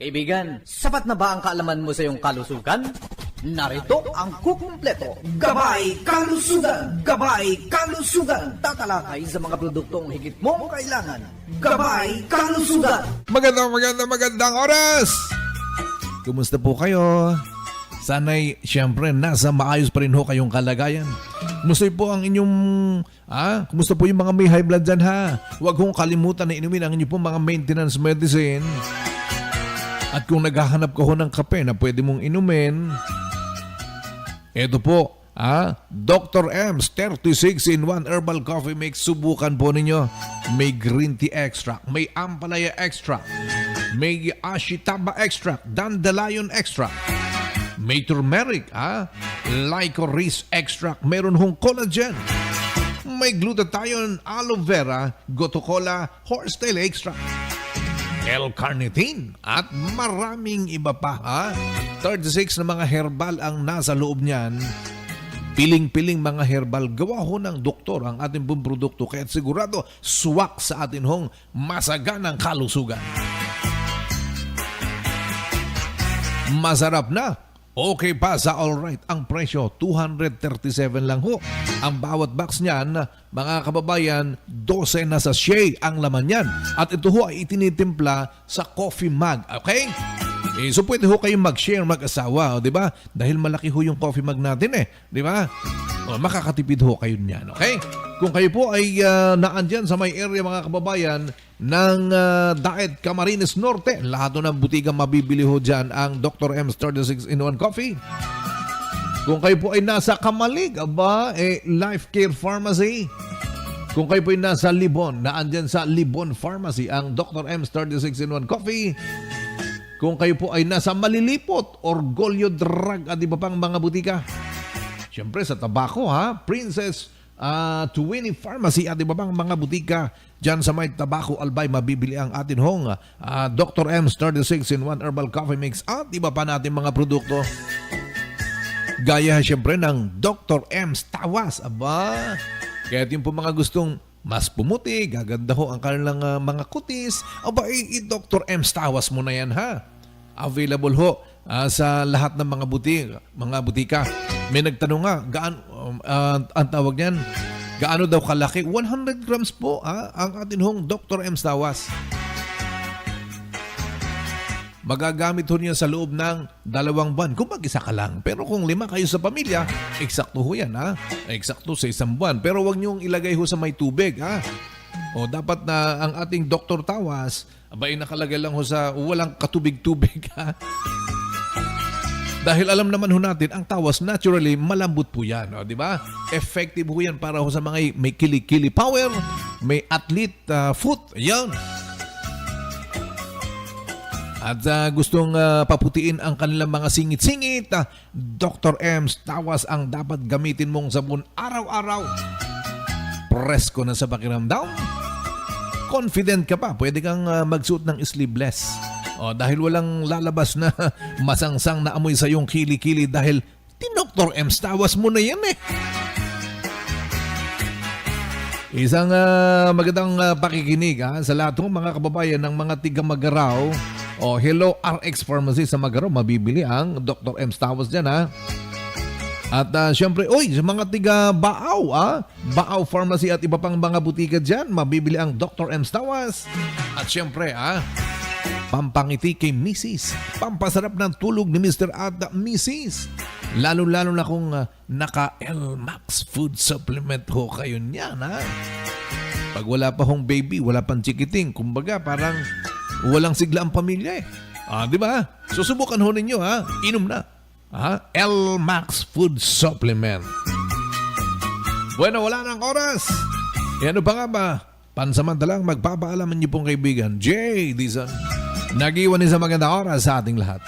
Kaibigan, sapat na ba ang kaalaman mo sa iyong kalusugan? Narito ang kukumpleto. Gabay Kalusugan! Gabay Kalusugan! Tatalakay sa mga produktong higit mong kailangan. Gabay Kalusugan! Magandang oras! Kumusta po kayo? Sana'y siyempre nasa maayos pa rin ho kayong kalagayan. Kumusta po ang inyong... Kumusta po yung mga may high blood dyan ha? Huwag kong kalimutan na inumin ang inyong pong mga maintenance medicine. At kung naghahanap ka ho ng kape na pwede mong inumin, eto po, Dr. M's 36-in-1 Herbal Coffee Mix. Subukan po ninyo. May green tea extract, may ampalaya extract, may ashitaba extract, dandelion extract, may turmeric, licorice extract, meron hong collagen, may glutathione, aloe vera, gotu kola, horsetail extract, L-carnitine at maraming iba pa. 36 na mga herbal ang nasa loob niyan. Piling-piling mga herbal. Gawa ho ng doktor ang ating pong produkto. Kaya sigurado swak sa atin hong masaganang kalusugan. Masarap na. Okay pa sa alright. Ang presyo, 237 lang ho. Ang bawat box niyan, mga kababayan, 12 na sachet ang laman niyan. At ito ho ay itinitimpla sa coffee mug. Okay? So pwede ho kayong mag-share mag-asawa, di ba? Dahil malaki ho yung coffee mug natin di ba? Makakatipid ho kayo niyan, okay? Kung kayo po ay naandyan sa may area mga kababayan ng Daet Camarines Norte, lahat ng butigang mabibili ho dyan ang Dr. M's 36-in-1 Coffee. Kung kayo po ay nasa Kamalig, Life Care Pharmacy. Kung kayo po ay nasa Libon, naandyan sa Libon Pharmacy ang Dr. M's 36-in-1 Coffee. Kung kayo po ay nasa Malilipot, Orgolyo Drug at iba pang mga butika. Siyempre sa Tabaco Princess Tuwini Pharmacy at iba pang mga butika. Diyan sa may Tabaco Albay mabibili ang atin hong Dr. M's 36-in-1 Herbal Coffee Mix at iba pa natin mga produkto. Gaya siyempre ng Dr. M's Tawas. Kaya yung po mga gustong mas pumuti, gaganda ho ang kanilang mga kutis, Dr. M's Tawas mo na yan Available ho sa lahat ng mga butika. May nagtanong nga, ang tawag niyan, gaano daw kalaki? 100 grams po ang atin hong Dr. M's Tawas. Magagamit ho niya sa loob ng 2 buwan. Kung mag-isa ka lang. Pero kung 5 kayo sa pamilya, eksakto ho yan Eksakto sa 1 buwan. Pero huwag niyong ilagay ho sa may tubig O dapat na ang ating Dr. Tawas, nakalagay lang ho sa walang katubig-tubig Dahil alam naman ho natin, ang tawas naturally malambot po yan. Di ba? Effective ho yan para ho sa mga may kili-kili power, may athlete foot. Yan. At gustong paputiin ang kanilang mga singit-singit, Dr. M's Tawas ang dapat gamitin mong sabon araw-araw. Presko na sa pakiramdam. Confident ka pa, pwede kang magsuot ng sleeveless. Dahil walang lalabas na masangsang na amoy sa iyong kili-kili dahil Dr. M's Tawas mo na yan Isang magandang pakikinig sa lahat ng mga kababayan ng mga tiga Magaraw. Hello RX Pharmacy sa Magaraw, mabibili ang Dr. M's Tawas dyan At syempre, sa mga tiga Baaw, Baaw Pharmacy at iba pang mga butika dyan, mabibili ang Dr. M's Tawas. At syempre, pampangiti kay Mrs. Pampasarap ng tulog ni Mr. at Mrs. Lalo-lalo na kung naka-L-Max food supplement ho kayo niyan, Pag wala pa hong baby, wala pang chikiting, kumbaga parang walang sigla ang pamilya di ba? Susubukan ho ninyo, inom na. L-Max food supplement. Bueno, wala nang oras. Ano pa nga ba? Pansamantalang magpapaalaman niyo pong kaibigan, Jay Dizon. Nag-iwan sa magandang oras sa ating lahat.